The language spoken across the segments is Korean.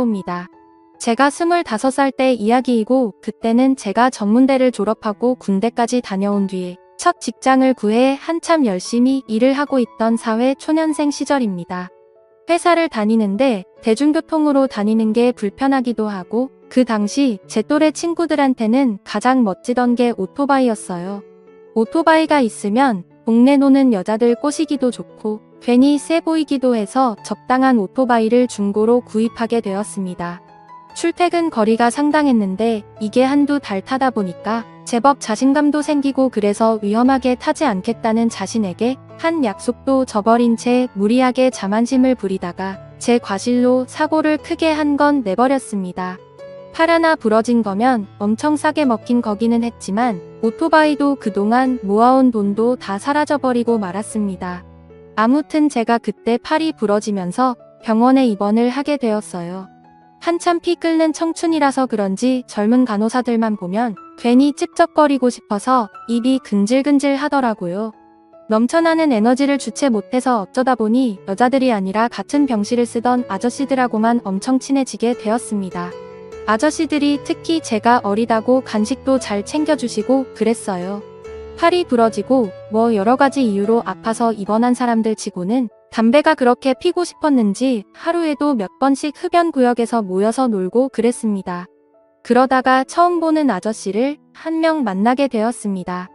봅니다. 제가 25살 때 이야기이고 그때는 제가 전문대를 졸업하고 군대까지 다녀온 뒤에 첫 직장을 구해 한참 열심히 일을 하고 있던 사회 초년생 시절입니다. 회사를 다니는데 대중교통으로 다니는 게 불편하기도 하고 그 당시 제 또래 친구들한테는 가장 멋지던 게 오토바이였어요. 오토바이가 있으면 동네 노는 여자들 꼬시기도 좋고 괜히 세 보이기도 해서 적당한 오토바이를 중고로 구입하게 되었습니다. 출퇴근 거리가 상당했는데 이게 한두 달 타다 보니까 제법 자신감도 생기고 그래서 위험하게 타지 않겠다는 자신에게 한 약속도 저버린 채 무리하게 자만심을 부리다가 제 과실로 사고를 크게 한 건 내버렸습니다. 팔 하나 부러진 거면 엄청 싸게 먹힌 거기는 했지만 오토바이도 그동안 모아온 돈도 다 사라져버리고 말았습니다. 아무튼 제가 그때 팔이 부러지면서 병원에 입원을 하게 되었어요. 한참 피 끓는 청춘이라서 그런지 젊은 간호사들만 보면 괜히 찝쩍거리고 싶어서 입이 근질근질 하더라고요. 넘쳐나는 에너지를 주체 못해서 어쩌다 보니 여자들이 아니라 같은 병실을 쓰던 아저씨들하고만 엄청 친해지게 되었습니다. 아저씨들이 특히 제가 어리다고 간식도 잘 챙겨주시고 그랬어요. 팔이 부러지고 뭐 여러가지 이유로 아파서 입원한 사람들 치고는 담배가 그렇게 피고 싶었는지 하루에도 몇 번씩 흡연구역에서 모여서 놀고 그랬습니다. 그러다가 처음 보는 아저씨를 한 명 만나게 되었습니다.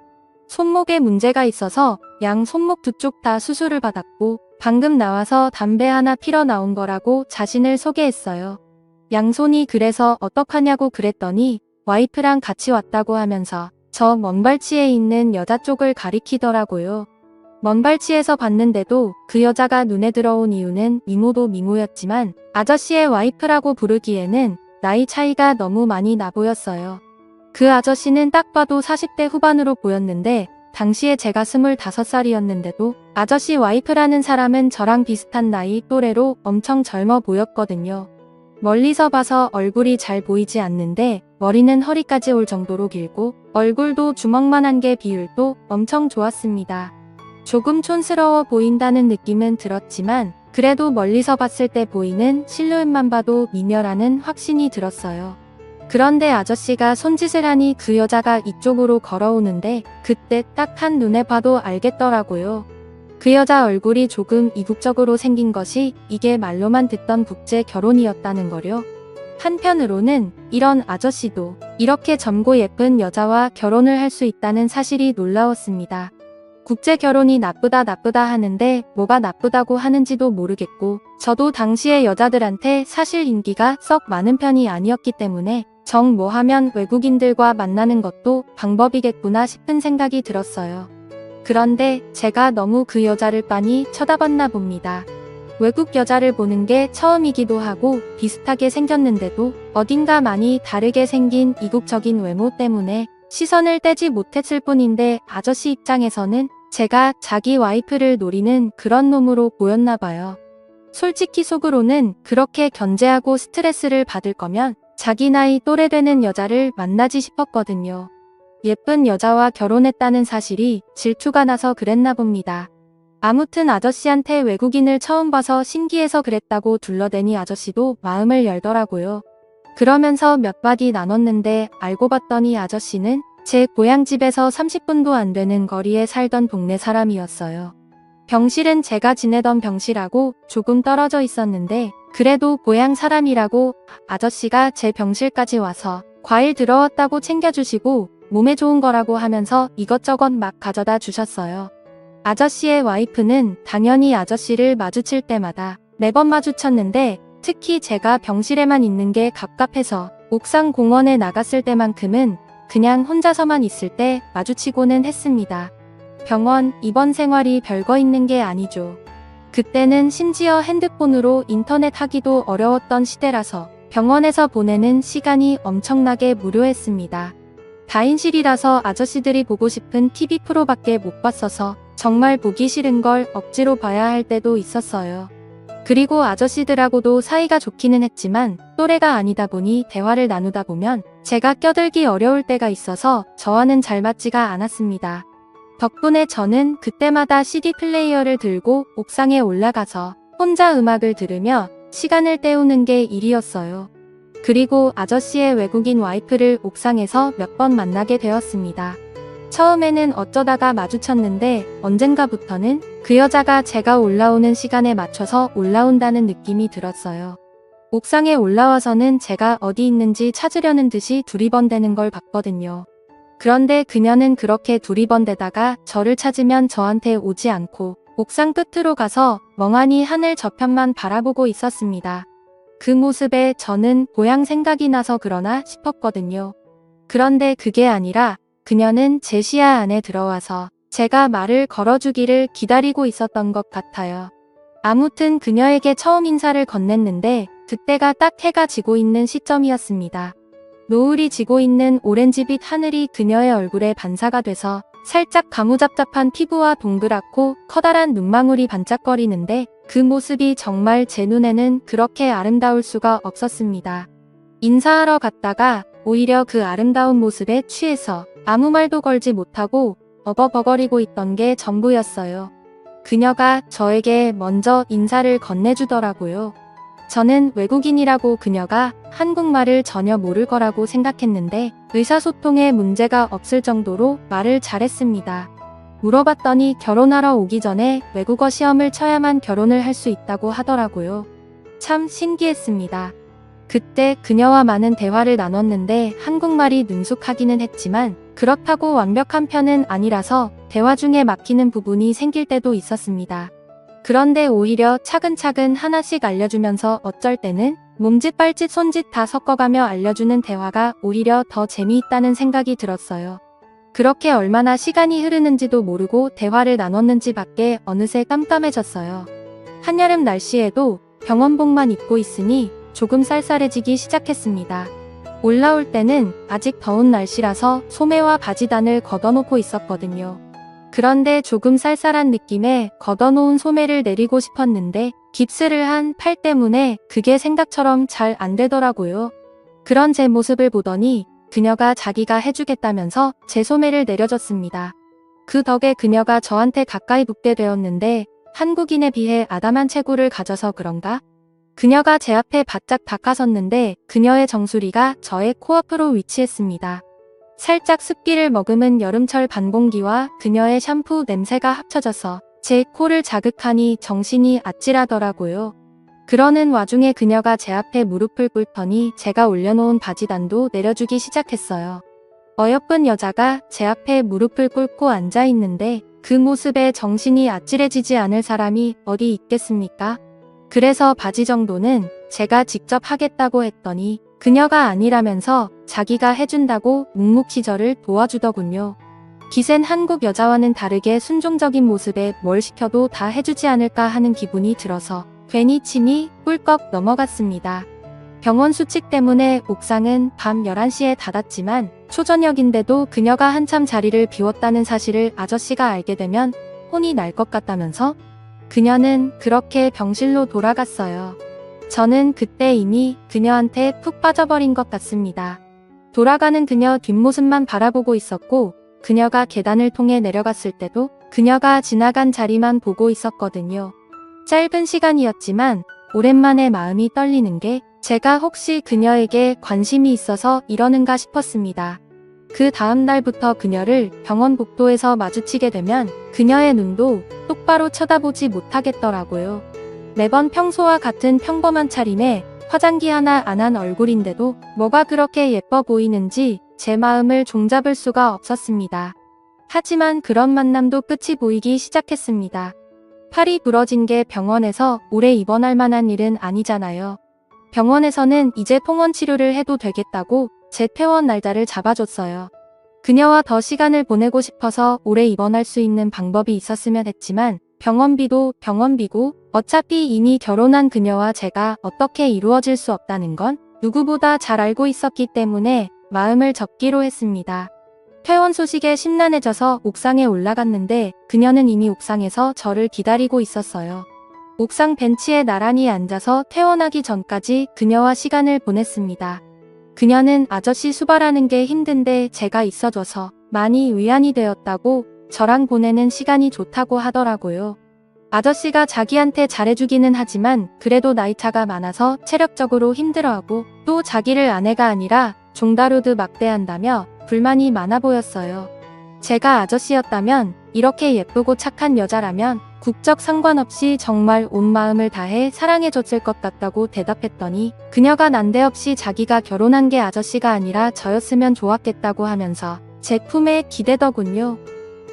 손목에 문제가 있어서 양 손목 두 쪽 다 수술을 받았고 방금 나와서 담배 하나 피러 나온 거라고 자신을 소개했어요. 양손이 그래서 어떡하냐고 그랬더니 와이프랑 같이 왔다고 하면서 저 먼발치에 있는 여자 쪽을 가리키더라고요. 먼발치에서 봤는데도 그 여자가 눈에 들어온 이유는 미모도 미모였지만 아저씨의 와이프라고 부르기에는 나이 차이가 너무 많이 나 보였어요. 그 아저씨는 딱 봐도 40대 후반으로 보였는데 당시에 제가 25살이었는데도 아저씨 와이프라는 사람은 저랑 비슷한 나이 또래로 엄청 젊어 보였거든요. 멀리서 봐서 얼굴이 잘 보이지 않는데 머리는 허리까지 올 정도로 길고 얼굴도 주먹만한 게 비율도 엄청 좋았습니다. 조금 촌스러워 보인다는 느낌은 들었지만 그래도 멀리서 봤을 때 보이는 실루엣만 봐도 미녀라는 확신이 들었어요. 그런데 아저씨가 손짓을 하니 그 여자가 이쪽으로 걸어오는데 그때 딱 한눈에 봐도 알겠더라고요. 그 여자 얼굴이 조금 이국적으로 생긴 것이 이게 말로만 듣던 국제 결혼이었다는 거요. 한편으로는 이런 아저씨도 이렇게 젊고 예쁜 여자와 결혼을 할 수 있다는 사실이 놀라웠습니다. 국제 결혼이 나쁘다 하는데 뭐가 나쁘다고 하는지도 모르겠고 저도 당시에 여자들한테 사실 인기가 썩 많은 편이 아니었기 때문에 정 뭐 하면 외국인들과 만나는 것도 방법이겠구나 싶은 생각이 들었어요. 그런데 제가 너무 그 여자를 빤히 쳐다봤나 봅니다. 외국 여자를 보는 게 처음이기도 하고 비슷하게 생겼는데도 어딘가 많이 다르게 생긴 이국적인 외모 때문에 시선을 떼지 못했을 뿐인데 아저씨 입장에서는 제가 자기 와이프를 노리는 그런 놈으로 보였나 봐요. 솔직히 속으로는 그렇게 견제하고 스트레스를 받을 거면 자기 나이 또래 되는 여자를 만나지 싶었거든요. 예쁜 여자와 결혼했다는 사실이 질투가 나서 그랬나 봅니다. 아무튼 아저씨한테 외국인을 처음 봐서 신기해서 그랬다고 둘러대니 아저씨도 마음을 열더라고요. 그러면서 몇 마디 나눴는데 알고 봤더니 아저씨는 제 고향집에서 30분도 안 되는 거리에 살던 동네 사람이었어요. 병실은 제가 지내던 병실하고 조금 떨어져 있었는데 그래도 고향 사람이라고 아저씨가 제 병실까지 와서 과일 들어왔다고 챙겨주시고 몸에 좋은 거라고 하면서 이것저것 막 가져다 주셨어요. 아저씨의 와이프는 당연히 아저씨를 마주칠 때마다 매번 마주쳤는데 특히 제가 병실에만 있는 게 갑갑해서 옥상 공원에 나갔을 때만큼은 그냥 혼자서만 있을 때 마주치고는 했습니다. 병원 입원 생활이 별거 있는 게 아니죠. 그때는 심지어 핸드폰으로 인터넷 하기도 어려웠던 시대라서 병원에서 보내는 시간이 엄청나게 무료했습니다. 다인실이라서 아저씨들이 보고 싶은 TV 프로밖에 못 봤어서 정말 보기 싫은 걸 억지로 봐야 할 때도 있었어요. 그리고 아저씨들하고도 사이가 좋기는 했지만 또래가 아니다 보니 대화를 나누다 보면 제가 껴들기 어려울 때가 있어서 저와는 잘 맞지가 않았습니다. 덕분에 저는 그때마다 CD 플레이어를 들고 옥상에 올라가서 혼자 음악을 들으며 시간을 때우는 게 일이었어요. 그리고 아저씨의 외국인 와이프를 옥상에서 몇 번 만나게 되었습니다. 처음에는 어쩌다가 마주쳤는데 언젠가부터는 그 여자가 제가 올라오는 시간에 맞춰서 올라온다는 느낌이 들었어요. 옥상에 올라와서는 제가 어디 있는지 찾으려는 듯이 두리번대는 걸 봤거든요. 그런데 그녀는 그렇게 두리번대다가 저를 찾으면 저한테 오지 않고 옥상 끝으로 가서 멍하니 하늘 저편만 바라보고 있었습니다. 그 모습에 저는 고향 생각이 나서 그러나 싶었거든요. 그런데 그게 아니라 그녀는 제 시야 안에 들어와서 제가 말을 걸어주기를 기다리고 있었던 것 같아요. 아무튼 그녀에게 처음 인사를 건넸는데 그때가 딱 해가 지고 있는 시점이었습니다. 노을이 지고 있는 오렌지빛 하늘이 그녀의 얼굴에 반사가 돼서 살짝 가무잡잡한 피부와 동그랗고 커다란 눈망울이 반짝거리는데 그 모습이 정말 제 눈에는 그렇게 아름다울 수가 없었습니다. 인사하러 갔다가 오히려 그 아름다운 모습에 취해서 아무 말도 걸지 못하고 어버버거리고 있던 게 전부였어요. 그녀가 저에게 먼저 인사를 건네주더라고요. 저는 외국인이라고 그녀가 한국말을 전혀 모를 거라고 생각했는데 의사소통에 문제가 없을 정도로 말을 잘했습니다. 물어봤더니 결혼하러 오기 전에 외국어 시험을 쳐야만 결혼을 할 수 있다고 하더라고요. 참 신기했습니다. 그때 그녀와 많은 대화를 나눴는데 한국말이 능숙하기는 했지만 그렇다고 완벽한 편은 아니라서 대화 중에 막히는 부분이 생길 때도 있었습니다. 그런데 오히려 차근차근 하나씩 알려주면서 어쩔 때는 몸짓 발짓 손짓 다 섞어가며 알려주는 대화가 오히려 더 재미있다는 생각이 들었어요. 그렇게 얼마나 시간이 흐르는지도 모르고 대화를 나눴는지 밖에 어느새 깜깜해졌어요. 한여름 날씨에도 병원복만 입고 있으니 조금 쌀쌀해지기 시작했습니다. 올라올 때는 아직 더운 날씨라서 소매와 바지단을 걷어놓고 있었거든요. 그런데 조금 쌀쌀한 느낌에 걷어놓은 소매를 내리고 싶었는데 깁스를 한 팔 때문에 그게 생각처럼 잘 안 되더라고요. 그런 제 모습을 보더니 그녀가 자기가 해주겠다면서 제 소매를 내려줬습니다. 그 덕에 그녀가 저한테 가까이 붙게 되었는데 한국인에 비해 아담한 체구를 가져서 그런가? 그녀가 제 앞에 바짝 다가섰는데 그녀의 정수리가 저의 코앞으로 위치했습니다. 살짝 습기를 머금은 여름철 반공기와 그녀의 샴푸 냄새가 합쳐져서 제 코를 자극하니 정신이 아찔하더라고요. 그러는 와중에 그녀가 제 앞에 무릎을 꿇더니 제가 올려놓은 바지단도 내려주기 시작했어요. 어여쁜 여자가 제 앞에 무릎을 꿇고 앉아있는데 그 모습에 정신이 아찔해지지 않을 사람이 어디 있겠습니까? 그래서 바지 정도는 제가 직접 하겠다고 했더니 그녀가 아니라면서 자기가 해준다고 묵묵히 저를 도와주더군요. 기센 한국 여자와는 다르게 순종적인 모습에 뭘 시켜도 다 해주지 않을까 하는 기분이 들어서 괜히 침이 꿀꺽 넘어갔습니다. 병원 수칙 때문에 옥상은 밤 11시에 닫았지만 초저녁인데도 그녀가 한참 자리를 비웠다는 사실을 아저씨가 알게 되면 혼이 날 것 같다면서 그녀는 그렇게 병실로 돌아갔어요. 저는 그때 이미 그녀한테 푹 빠져버린 것 같습니다. 돌아가는 그녀 뒷모습만 바라보고 있었고 그녀가 계단을 통해 내려갔을 때도 그녀가 지나간 자리만 보고 있었거든요. 짧은 시간이었지만 오랜만에 마음이 떨리는 게 제가 혹시 그녀에게 관심이 있어서 이러는가 싶었습니다. 그 다음 날부터 그녀를 병원 복도에서 마주치게 되면 그녀의 눈도 똑바로 쳐다보지 못하겠더라고요. 매번 평소와 같은 평범한 차림에 화장기 하나 안 한 얼굴인데도 뭐가 그렇게 예뻐 보이는지 제 마음을 종잡을 수가 없었습니다. 하지만 그런 만남도 끝이 보이기 시작했습니다. 팔이 부러진 게 병원에서 오래 입원할 만한 일은 아니잖아요. 병원에서는 이제 통원 치료를 해도 되겠다고 제 퇴원 날짜를 잡아줬어요. 그녀와 더 시간을 보내고 싶어서 오래 입원할 수 있는 방법이 있었으면 했지만 병원비도 병원비고 어차피 이미 결혼한 그녀와 제가 어떻게 이루어질 수 없다는 건 누구보다 잘 알고 있었기 때문에 마음을 접기로 했습니다. 퇴원 소식에 심란해져서 옥상에 올라갔는데 그녀는 이미 옥상에서 저를 기다리고 있었어요. 옥상 벤치에 나란히 앉아서 퇴원하기 전까지 그녀와 시간을 보냈습니다. 그녀는 아저씨 수발하는 게 힘든데 제가 있어줘서 많이 위안이 되었다고 저랑 보내는 시간이 좋다고 하더라고요. 아저씨가 자기한테 잘해주기는 하지만 그래도 나이차가 많아서 체력적으로 힘들어하고 또 자기를 아내가 아니라 종다루듯 막대한다며 불만이 많아 보였어요. 제가 아저씨였다면 이렇게 예쁘고 착한 여자라면 국적 상관없이 정말 온 마음을 다해 사랑해줬을 것 같다고 대답했더니 그녀가 난데없이 자기가 결혼한 게 아저씨가 아니라 저였으면 좋았겠다고 하면서 제 품에 기대더군요.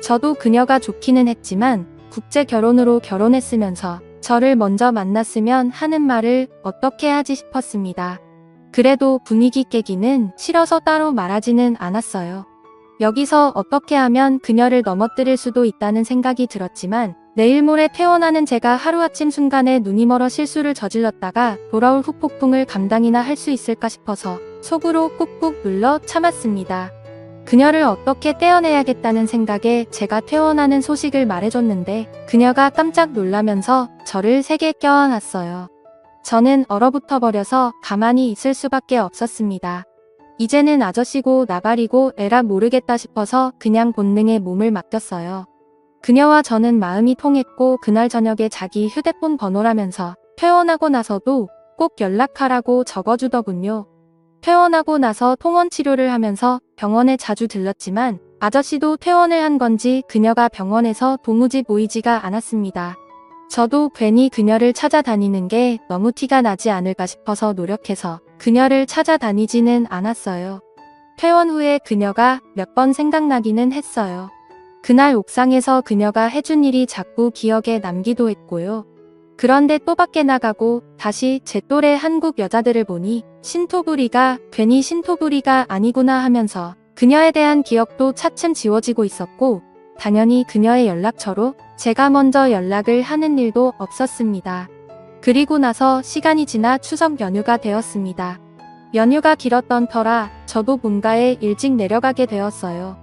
저도 그녀가 좋기는 했지만 국제 결혼으로 결혼했으면서 저를 먼저 만났으면 하는 말을 어떻게 하지 싶었습니다. 그래도 분위기 깨기는 싫어서 따로 말하지는 않았어요. 여기서 어떻게 하면 그녀를 넘어뜨릴 수도 있다는 생각이 들었지만 내일 모레 퇴원하는 제가 하루아침 순간에 눈이 멀어 실수를 저질렀다가 돌아올 후폭풍을 감당이나 할 수 있을까 싶어서 속으로 꾹꾹 눌러 참았습니다. 그녀를 어떻게 떼어내야겠다는 생각에 제가 퇴원하는 소식을 말해줬는데 그녀가 깜짝 놀라면서 저를 세게 껴안았어요. 저는 얼어붙어 버려서 가만히 있을 수밖에 없었습니다. 이제는 아저씨고 나발이고 에라 모르겠다 싶어서 그냥 본능에 몸을 맡겼어요. 그녀와 저는 마음이 통했고 그날 저녁에 자기 휴대폰 번호라면서 퇴원하고 나서도 꼭 연락하라고 적어주더군요. 퇴원하고 나서 통원 치료를 하면서 병원에 자주 들렀지만 아저씨도 퇴원을 한 건지 그녀가 병원에서 도무지 보이지가 않았습니다. 저도 괜히 그녀를 찾아다니는 게 너무 티가 나지 않을까 싶어서 노력해서 그녀를 찾아다니지는 않았어요. 퇴원 후에 그녀가 몇 번 생각나기는 했어요. 그날 옥상에서 그녀가 해준 일이 자꾸 기억에 남기도 했고요. 그런데 또 밖에 나가고 다시 제 또래 한국 여자들을 보니 신토부리가 괜히 신토부리가 아니구나 하면서 그녀에 대한 기억도 차츰 지워지고 있었고 당연히 그녀의 연락처로 제가 먼저 연락을 하는 일도 없었습니다. 그리고 나서 시간이 지나 추석 연휴가 되었습니다. 연휴가 길었던 터라 저도 본가에 일찍 내려가게 되었어요.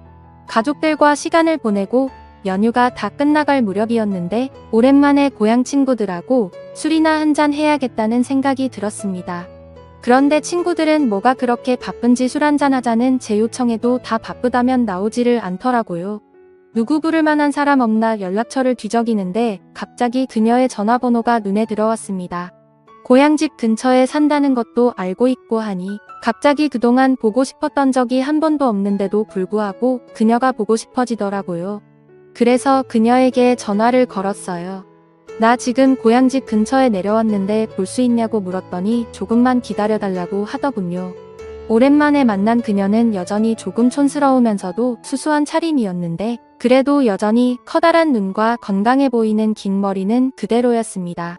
가족들과 시간을 보내고 연휴가 다 끝나갈 무렵이었는데 오랜만에 고향 친구들하고 술이나 한잔 해야겠다는 생각이 들었습니다. 그런데 친구들은 뭐가 그렇게 바쁜지 술 한잔 하자는 제 요청에도 다 바쁘다면 나오지를 않더라고요. 누구 부를 만한 사람 없나 연락처를 뒤적이는데 갑자기 그녀의 전화번호가 눈에 들어왔습니다. 고향집 근처에 산다는 것도 알고 있고 하니 갑자기 그동안 보고 싶었던 적이 한 번도 없는데도 불구하고 그녀가 보고 싶어지더라고요. 그래서 그녀에게 전화를 걸었어요. 나 지금 고향집 근처에 내려왔는데 볼 수 있냐고 물었더니 조금만 기다려달라고 하더군요. 오랜만에 만난 그녀는 여전히 조금 촌스러우면서도 수수한 차림이었는데 그래도 여전히 커다란 눈과 건강해 보이는 긴 머리는 그대로였습니다.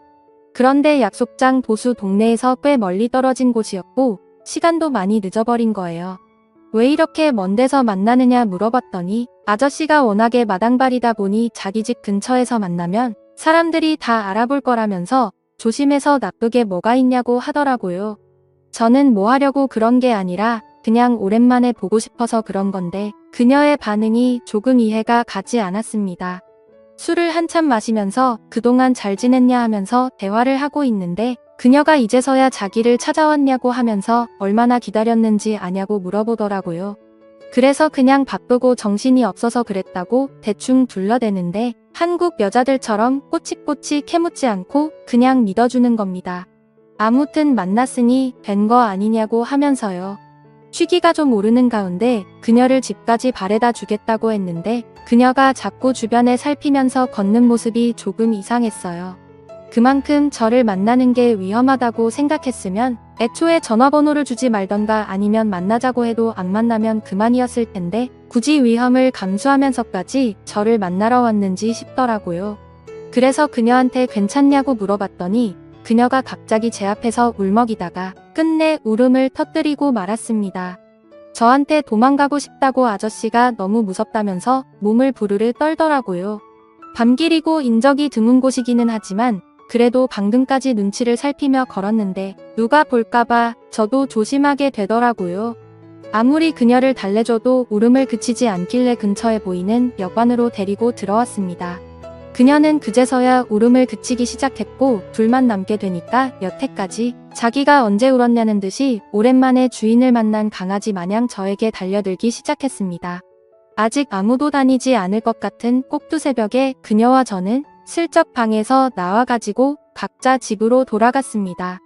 그런데 약속장 보수 동네에서 꽤 멀리 떨어진 곳이었고 시간도 많이 늦어버린 거예요. 왜 이렇게 먼 데서 만나느냐 물어봤더니 아저씨가 워낙에 마당발이다 보니 자기 집 근처에서 만나면 사람들이 다 알아볼 거라면서 조심해서 나쁘게 뭐가 있냐고 하더라고요. 저는 뭐 하려고 그런 게 아니라 그냥 오랜만에 보고 싶어서 그런 건데 그녀의 반응이 조금 이해가 가지 않았습니다. 술을 한참 마시면서 그동안 잘 지냈냐 하면서 대화를 하고 있는데 그녀가 이제서야 자기를 찾아왔냐고 하면서 얼마나 기다렸는지 아냐고 물어보더라고요. 그래서 그냥 바쁘고 정신이 없어서 그랬다고 대충 둘러대는데 한국 여자들처럼 꼬치꼬치 캐묻지 않고 그냥 믿어주는 겁니다. 아무튼 만났으니 된 거 아니냐고 하면서요. 취기가 좀 오르는 가운데 그녀를 집까지 바래다 주겠다고 했는데 그녀가 자꾸 주변에 살피면서 걷는 모습이 조금 이상했어요. 그만큼 저를 만나는 게 위험하다고 생각했으면 애초에 전화번호를 주지 말던가 아니면 만나자고 해도 안 만나면 그만이었을 텐데 굳이 위험을 감수하면서까지 저를 만나러 왔는지 싶더라고요. 그래서 그녀한테 괜찮냐고 물어봤더니 그녀가 갑자기 제 앞에서 울먹이다가 끝내 울음을 터뜨리고 말았습니다. 저한테 도망가고 싶다고 아저씨가 너무 무섭다면서 몸을 부르르 떨더라고요. 밤길이고 인적이 드문 곳이기는 하지만 그래도 방금까지 눈치를 살피며 걸었는데 누가 볼까봐 저도 조심하게 되더라고요. 아무리 그녀를 달래줘도 울음을 그치지 않길래 근처에 보이는 여관으로 데리고 들어왔습니다. 그녀는 그제서야 울음을 그치기 시작했고 둘만 남게 되니까 여태까지 자기가 언제 울었냐는 듯이 오랜만에 주인을 만난 강아지 마냥 저에게 달려들기 시작했습니다. 아직 아무도 다니지 않을 것 같은 꼭두 새벽에 그녀와 저는 슬쩍 방에서 나와가지고 각자 집으로 돌아갔습니다.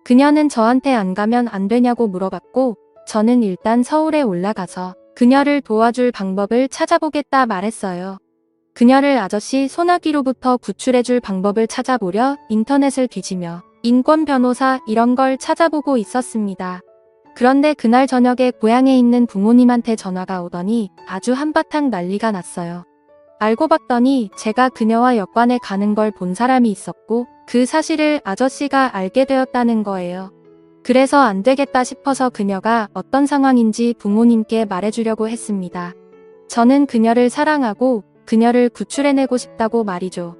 그녀는 저한테 안 가면 안 되냐고 물어봤고 저는 일단 서울에 올라가서 그녀를 도와줄 방법을 찾아보겠다 말했어요. 그녀를 아저씨 소나기로부터 구출해줄 방법을 찾아보려 인터넷을 뒤지며 인권 변호사 이런 걸 찾아보고 있었습니다. 그런데 그날 저녁에 고향에 있는 부모님한테 전화가 오더니 아주 한바탕 난리가 났어요. 알고 봤더니 제가 그녀와 역관에 가는 걸 본 사람이 있었고 그 사실을 아저씨가 알게 되었다는 거예요. 그래서 안 되겠다 싶어서 그녀가 어떤 상황인지 부모님께 말해주려고 했습니다. 저는 그녀를 사랑하고 그녀를 구출해내고 싶다고 말이죠.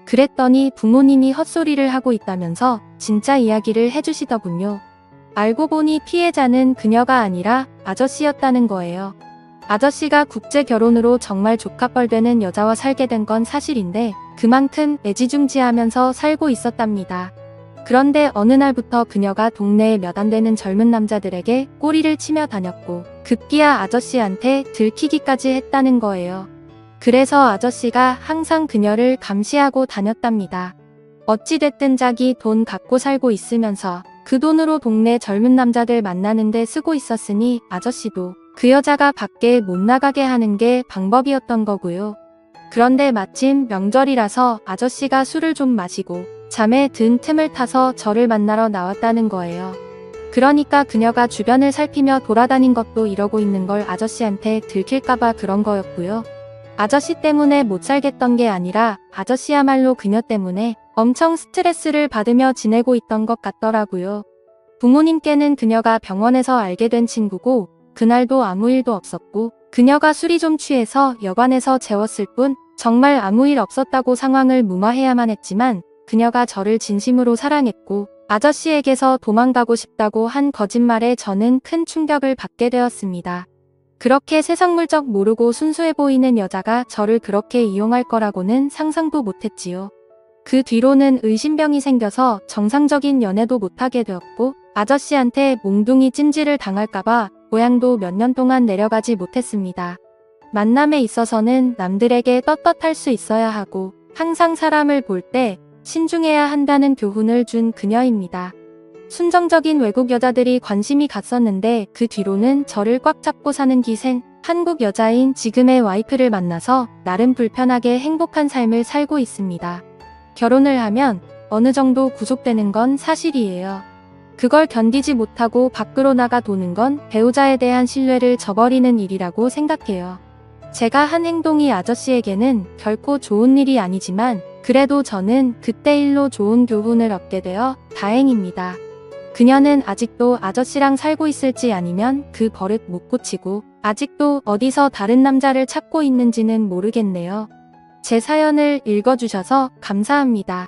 그랬더니 부모님이 헛소리를 하고 있다면서 진짜 이야기를 해주시더군요. 알고 보니 피해자는 그녀가 아니라 아저씨였다는 거예요. 아저씨가 국제 결혼으로 정말 조카뻘 되는 여자와 살게 된 건 사실인데 그만큼 애지중지하면서 살고 있었답니다. 그런데 어느 날부터 그녀가 동네에 몇 안 되는 젊은 남자들에게 꼬리를 치며 다녔고 급기야 아저씨한테 들키기까지 했다는 거예요. 그래서 아저씨가 항상 그녀를 감시하고 다녔답니다. 어찌됐든 자기 돈 갖고 살고 있으면서 그 돈으로 동네 젊은 남자들 만나는데 쓰고 있었으니 아저씨도 그 여자가 밖에 못 나가게 하는 게 방법이었던 거고요. 그런데 마침 명절이라서 아저씨가 술을 좀 마시고 잠에 든 틈을 타서 저를 만나러 나왔다는 거예요. 그러니까 그녀가 주변을 살피며 돌아다닌 것도 이러고 있는 걸 아저씨한테 들킬까봐 그런 거였고요. 아저씨 때문에 못 살겠던 게 아니라 아저씨야말로 그녀 때문에 엄청 스트레스를 받으며 지내고 있던 것 같더라고요. 부모님께는 그녀가 병원에서 알게 된 친구고 그날도 아무 일도 없었고 그녀가 술이 좀 취해서 여관에서 재웠을 뿐 정말 아무 일 없었다고 상황을 무마해야만 했지만 그녀가 저를 진심으로 사랑했고 아저씨에게서 도망가고 싶다고 한 거짓말에 저는 큰 충격을 받게 되었습니다. 그렇게 세상 물정 모르고 순수해 보이는 여자가 저를 그렇게 이용할 거라고는 상상도 못했지요. 그 뒤로는 의심병이 생겨서 정상적인 연애도 못하게 되었고 아저씨한테 몽둥이 찜질을 당할까봐 고향도 몇 년 동안 내려가지 못했습니다. 만남에 있어서는 남들에게 떳떳할 수 있어야 하고 항상 사람을 볼 때 신중해야 한다는 교훈을 준 그녀입니다. 순정적인 외국 여자들이 관심이 갔었는데 그 뒤로는 저를 꽉 잡고 사는 기생, 한국 여자인 지금의 와이프를 만나서 나름 불편하게 행복한 삶을 살고 있습니다. 결혼을 하면 어느 정도 구속되는 건 사실이에요. 그걸 견디지 못하고 밖으로 나가 도는 건 배우자에 대한 신뢰를 저버리는 일이라고 생각해요. 제가 한 행동이 아저씨에게는 결코 좋은 일이 아니지만 그래도 저는 그때 일로 좋은 교훈을 얻게 되어 다행입니다. 그녀는 아직도 아저씨랑 살고 있을지 아니면 그 버릇 못 고치고 아직도 어디서 다른 남자를 찾고 있는지는 모르겠네요. 제 사연을 읽어주셔서 감사합니다.